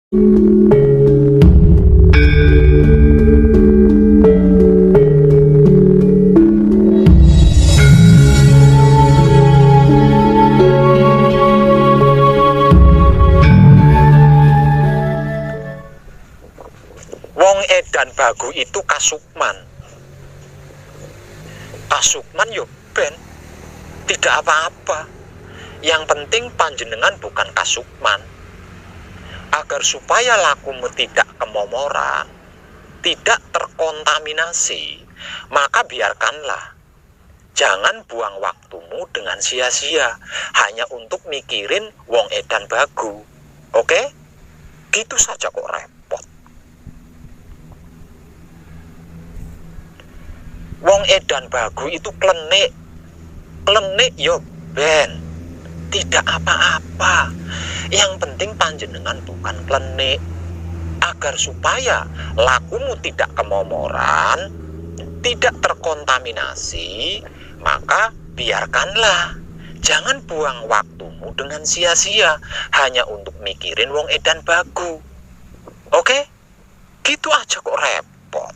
Wong edan bagu itu kasukman. Kasukman yo ben tidak apa-apa. Yang penting panjenengan bukan kasukman. Agar supaya lakumu tidak kemomoran, tidak terkontaminasi, maka biarkanlah. Jangan buang waktumu dengan sia-sia hanya untuk mikirin wong edan bagu. Oke? Gitu saja kok repot. Wong edan bagu itu klenik. Klenik yo ben. Tidak apa-apa. Yang penting panjenengan bukan klenik. Agar supaya lakumu tidak kemomoran, tidak terkontaminasi, maka biarkanlah. Jangan buang waktumu dengan sia-sia hanya untuk mikirin wong edan bagu. Oke? Gitu aja kok repot.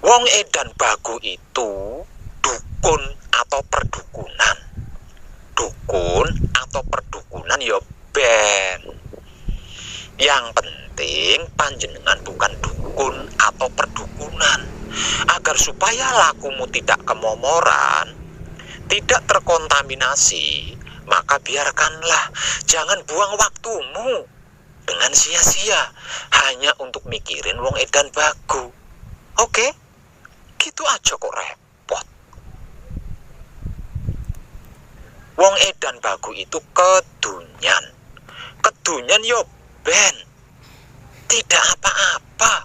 Wong edan bagu itu dukun atau perdukunan. Dukun atau perdukunan ya ben. Yang penting panjenengan bukan dukun atau perdukunan. Agar supaya lakumu tidak kemomoran, tidak terkontaminasi, maka biarkanlah. Jangan buang waktumu dengan sia-sia hanya untuk mikirin wong edan bagu. Oke? Gitu aja kok repot. Wong edan bagu itu kedunyan. Kedunyan yo ben. Tidak apa-apa.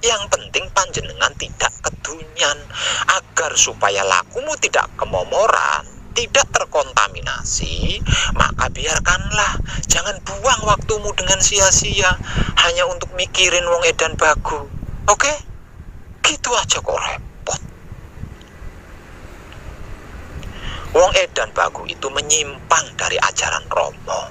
Yang penting panjenengan tidak kedunyan. Agar supaya lakumu tidak kemomoran, tidak terkontaminasi, maka biarkanlah. Jangan buang waktumu dengan sia-sia hanya untuk mikirin wong edan bagu. Oke? Gitu aja kok repot. Wong edan bagu itu menyimpang dari ajaran Romo.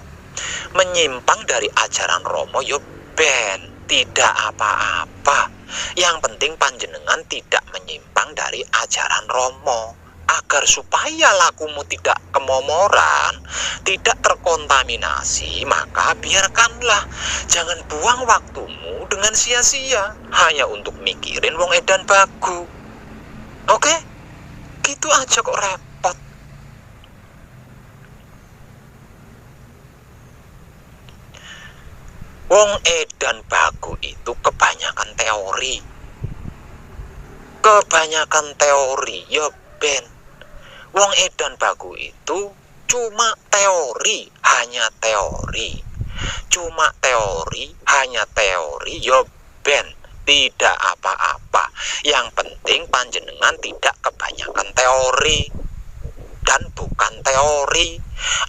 Menyimpang dari ajaran Romo yo ben. Tidak apa-apa. Yang penting panjenengan tidak menyimpang dari ajaran Romo. Agar supaya lakumu tidak kemomoran, tidak terkontaminasi, maka biarkanlah. Jangan buang waktumu dengan sia-sia hanya untuk mikirin wong edan bagu. Oke? Gitu aja kok repot. Wong edan bagu itu kebanyakan teori. Kebanyakan teori ya ben. Wong edan bagu itu cuma teori, hanya teori. Cuma teori, hanya teori, yo ben. Tidak apa-apa. Yang penting panjenengan tidak kebanyakan teori. Dan bukan teori.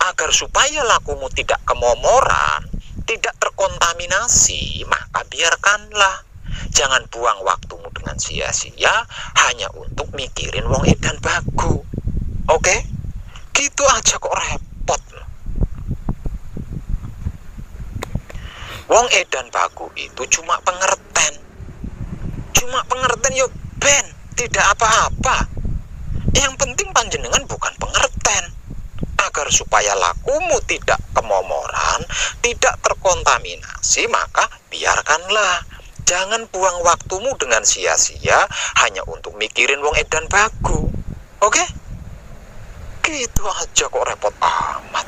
Agar supaya lakumu tidak kemomoran, tidak terkontaminasi, maka biarkanlah. Jangan buang waktumu dengan sia-sia hanya untuk mikirin wong edan bagu. Oke? Gitu aja kok repot. Wong edan bagu itu cuma pengerten. Cuma pengerten yo ben. Tidak apa-apa. Yang penting panjenengan bukan pengerten. Agar supaya lakumu tidak kemomoran, tidak terkontaminasi, maka biarkanlah. Jangan buang waktumu dengan sia-sia hanya untuk mikirin wong edan bagu. Oke? Gitu aja kok repot amat.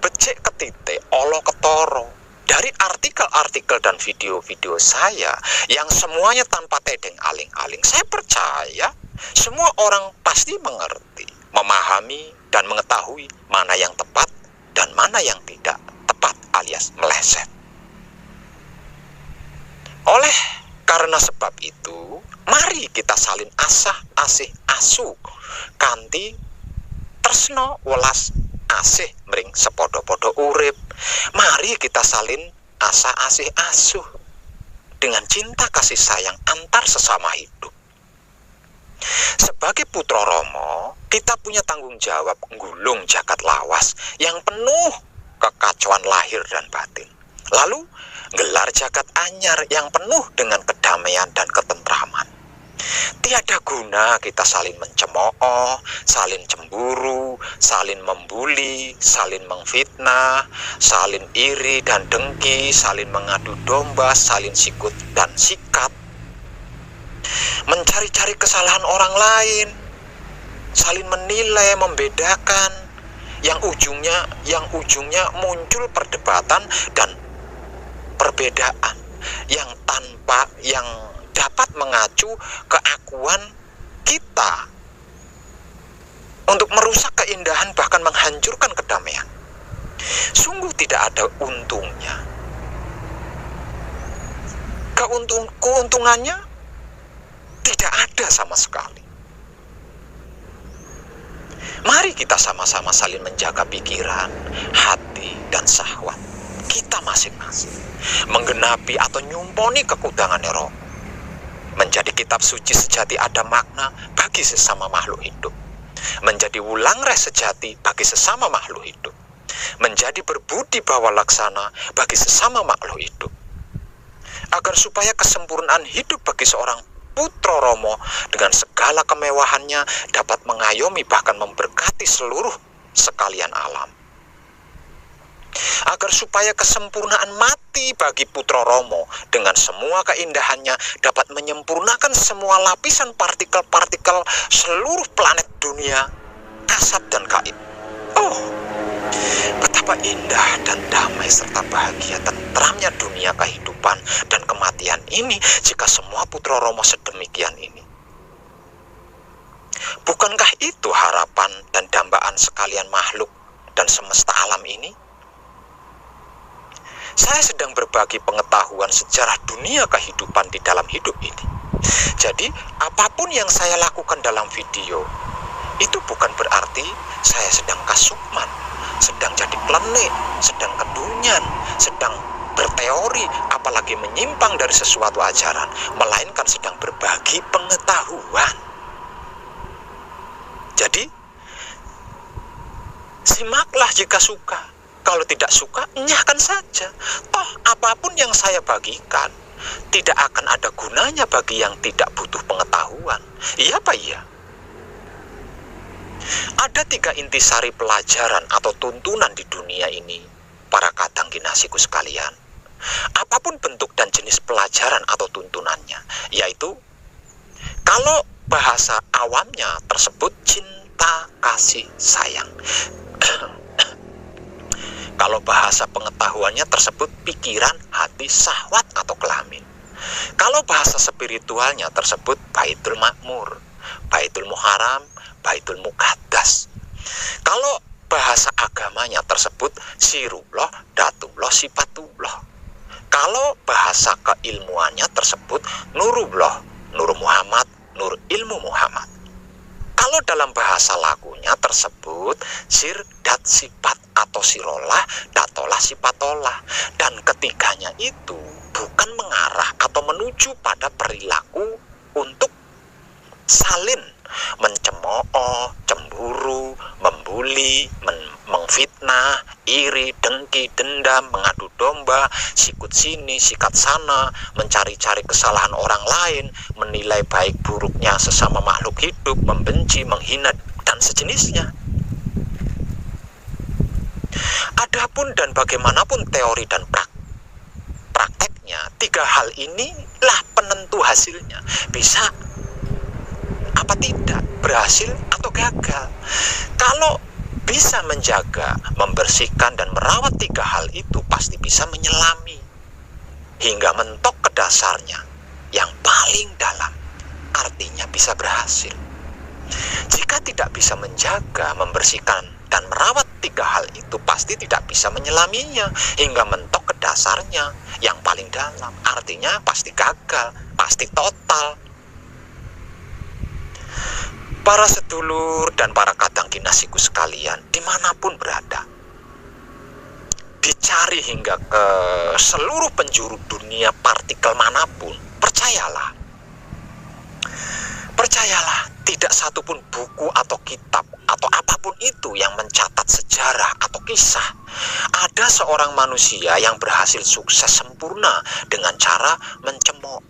Becik ketitik, olo ketoro. Dari artikel-artikel dan video-video saya yang semuanya tanpa tedeng aling-aling, saya percaya semua orang pasti mengerti, memahami dan mengetahui mana yang tepat dan mana yang tidak tepat alias meleset. Oleh karena sebab itu, mari kita salin asah asih asu kanthi tresno welas asih mring sepodo-podo urip. Mari kita salin asah asih asuh dengan cinta kasih sayang antar sesama hidup. Sebagai putra Rama, kita punya tanggung jawab nggulung jagat lawas yang penuh kekacauan lahir dan batin. Lalu, gelar jagat anyar yang penuh dengan kedamaian dan ketentraman. Tiada guna kita saling mencemooh, saling cemburu, saling membuli, saling mengfitnah, saling iri dan dengki, saling mengadu domba, saling sikut dan sikat, mencari-cari kesalahan orang lain, saling menilai, membedakan, yang ujungnya muncul perdebatan dan perbedaan yang dapat mengacu keakuan kita untuk merusak keindahan bahkan menghancurkan kedamaian. Sungguh tidak ada untungnya. Keuntungannya tidak ada sama sekali. Mari kita sama-sama saling menjaga pikiran, hati, dan syahwat kita masing-masing, menggenapi atau nyumponi kekudangan roh. Menjadi kitab suci sejati ada makna bagi sesama makhluk hidup. Menjadi wulangres sejati bagi sesama makhluk hidup. Menjadi berbudi bawa laksana bagi sesama makhluk hidup. Agar supaya kesempurnaan hidup bagi seorang putra Rama dengan segala kemewahannya dapat mengayomi bahkan memberkati seluruh sekalian alam. Agar supaya kesempurnaan mati bagi putra Rama dengan semua keindahannya dapat menyempurnakan semua lapisan partikel-partikel seluruh planet dunia, kasat dan gaib. Oh, betapa indah dan damai serta bahagia tentramnya dunia kehidupan dan kematian ini jika semua putra Rama sedemikian ini. Bukankah itu harapan dan dambaan sekalian makhluk dan semesta alam ini? Saya sedang berbagi pengetahuan sejarah dunia kehidupan di dalam hidup ini. Jadi, apapun yang saya lakukan dalam video, itu bukan berarti saya sedang kasukman, sedang jadi plenik, sedang kedunyan, sedang berteori, apalagi menyimpang dari sesuatu ajaran, melainkan sedang berbagi pengetahuan. Jadi, simaklah jika suka. Kalau tidak suka, nyahkan saja. Toh apapun yang saya bagikan tidak akan ada gunanya bagi yang tidak butuh pengetahuan. Iya apa iya? Ada 3 intisari pelajaran atau tuntunan di dunia ini, para kadang kinasiku sekalian. Apapun bentuk dan jenis pelajaran atau tuntunannya, yaitu kalau bahasa awamnya tersebut cinta, kasih, sayang. Kalau bahasa pengetahuannya tersebut pikiran, hati, syahwat atau kelamin. Kalau bahasa spiritualnya tersebut Baitul Makmur, Baitul Muharram, Baitul Muqaddas. Kalau bahasa agamanya tersebut Sirullah, Datullah, Sifatullah. Kalau bahasa keilmuannya tersebut Nurullah, Nur Muhammad, Nur Ilmu Muhammad. Kalau dalam bahasa lagunya tersebut sir, dat, sifat atau sirolah, datolah, sifatolah. Dan ketiganya itu bukan mengarah atau menuju pada perilaku untuk salin mencemooh, cemburu, membuli, mengfitnah, iri, dengki, dendam, mengadu domba, sikut sini, sikat sana, mencari-cari kesalahan orang lain, menilai baik buruknya sesama makhluk hidup, membenci, menghina, dan sejenisnya. Adapun dan bagaimanapun teori dan prakteknya, 3 hal inilah penentu hasilnya. Bisa apa tidak, berhasil atau gagal. Kalau bisa menjaga, membersihkan dan merawat 3 hal itu, pasti bisa menyelami hingga mentok ke dasarnya yang paling dalam, artinya bisa berhasil. Jika tidak bisa menjaga, membersihkan dan merawat 3 hal itu, pasti tidak bisa menyelaminya hingga mentok ke dasarnya yang paling dalam, artinya pasti gagal, pasti total. Para sedulur dan para kadang kinasiku sekalian, dimanapun berada, dicari hingga ke seluruh penjuru dunia partikel manapun, percayalah, Percayalah, tidak satupun buku atau kitab atau apapun itu yang mencatat sejarah atau kisah ada seorang manusia yang berhasil sukses sempurna dengan cara mencemooh,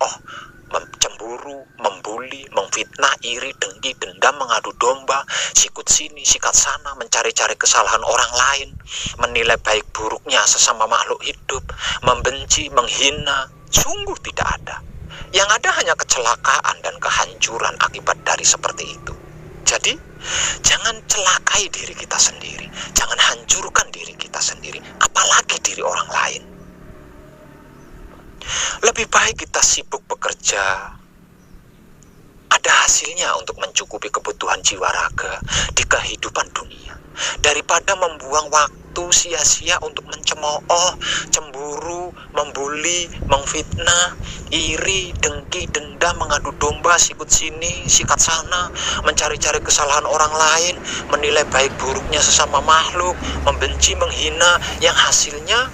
cemburu, membuli, memfitnah, iri, dengki, dendam, mengadu domba, sikut sini, sikat sana, mencari-cari kesalahan orang lain, menilai baik buruknya sesama makhluk hidup, membenci, menghina. Sungguh tidak ada. Yang ada hanya kecelakaan dan kehancuran akibat dari seperti itu. Jadi, jangan celakai diri kita sendiri. Jangan hancurkan diri kita sendiri, apalagi diri orang lain. Lebih baik kita sibuk bekerja, ada hasilnya untuk mencukupi kebutuhan jiwa raga di kehidupan dunia, daripada membuang waktu sia-sia untuk mencemooh, cemburu, membuli, memfitnah, iri, dengki, dendam, mengadu domba, sikut sini, sikat sana, mencari-cari kesalahan orang lain, menilai baik buruknya sesama makhluk, membenci, menghina, yang hasilnya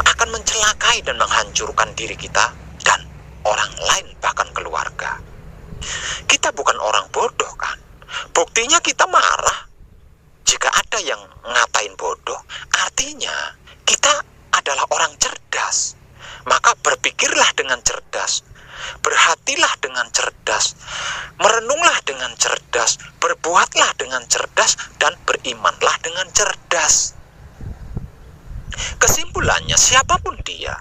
akan mencelakai dan menghancurkan diri kita dan orang lain, bahkan keluarga. Kita bukan orang bodoh kan? Buktinya kita marah. Jika ada yang ngatain bodoh, artinya kita adalah orang cerdas. Maka berpikirlah dengan cerdas, berhatilah dengan cerdas, merenunglah dengan cerdas, berbuatlah dengan cerdas, dan berimanlah dengan cerdas. Kesimpulannya, siapapun dia,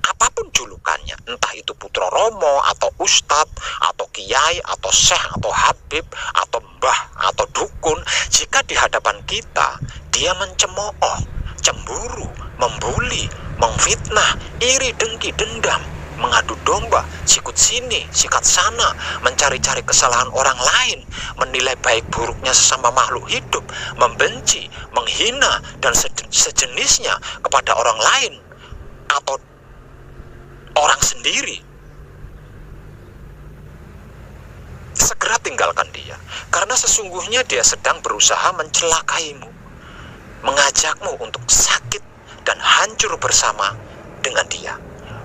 apapun julukannya, entah itu putra romo, atau ustadz, atau kiai, atau syekh, atau habib, atau mbah, atau dukun, jika di hadapan kita dia mencemooh, cemburu, membuli, memfitnah, iri, dengki, dendam, mengadu domba, sikut sini, sikat sana, mencari-cari kesalahan orang lain, menilai baik buruknya sesama makhluk hidup, membenci, menghina, dan sejenisnya kepada orang lain atau orang sendiri, segera tinggalkan dia, karena sesungguhnya dia sedang berusaha mencelakaimu, mengajakmu untuk sakit dan hancur bersama dengan dia,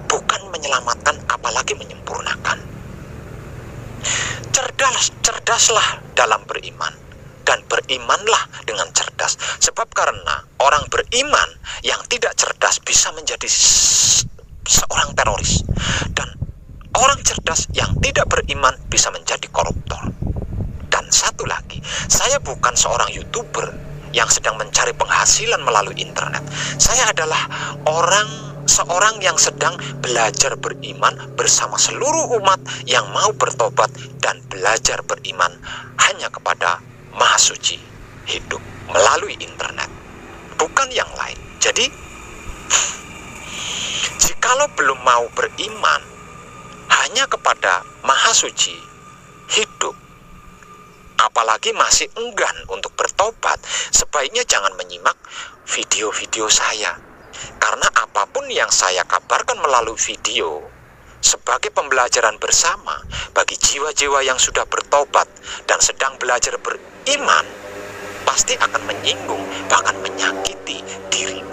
bukan menyelamatkan apalagi menyempurnakan. Cerdaslah dalam beriman, dan berimanlah dengan cerdas, sebab karena orang beriman yang tidak cerdas bisa menjadi seorang teroris, dan orang cerdas yang tidak beriman bisa menjadi koruptor. Dan satu lagi, saya bukan seorang YouTuber yang sedang mencari penghasilan melalui internet. Saya adalah seorang yang sedang belajar beriman bersama seluruh umat yang mau bertobat dan belajar beriman hanya kepada Maha Suci hidup melalui internet, bukan yang lain. Jadi, jikalau belum mau beriman hanya kepada Maha Suci hidup, apalagi masih enggan untuk bertobat, sebaiknya jangan menyimak video-video saya. Karena apapun yang saya kabarkan melalui video sebagai pembelajaran bersama bagi jiwa-jiwa yang sudah bertobat dan sedang belajar beriman, pasti akan menyinggung, bahkan menyakiti dirimu.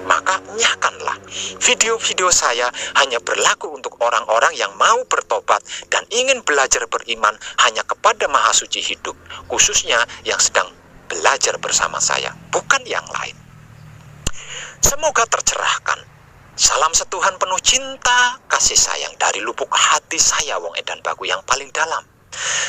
Maka nyahkanlah, video-video saya hanya berlaku untuk orang-orang yang mau bertobat dan ingin belajar beriman hanya kepada Maha Suci hidup, khususnya yang sedang belajar bersama saya, bukan yang lain. Semoga tercerahkan. Salam setuhan penuh cinta, kasih sayang dari lubuk hati saya, Wong Edan Bagu yang paling dalam.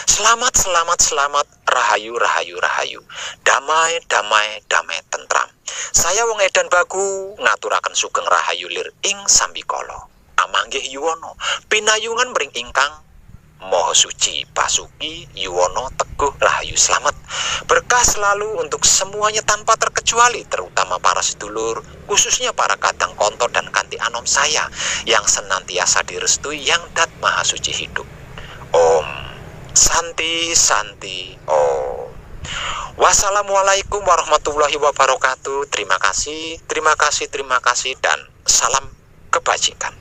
Selamat, selamat, selamat, rahayu, rahayu, rahayu. Damai, damai, damai, tentram. Saya Wong Edan Bagu ngaturaken sugeng rahayu lir ing sambikala. Amanggih yuwana pinayungan mring ingkang Maha Suci Basuki Yuwono Teguh Rahayu. Selamat berkah selalu untuk semuanya tanpa terkecuali, terutama para sedulur, khususnya para kadang konto dan kanti anom saya yang senantiasa direstui yang dat Maha Suci hidup. Om Santi Santi Om. Wassalamualaikum warahmatullahi wabarakatuh. Terima kasih, terima kasih, terima kasih, dan salam kebajikan.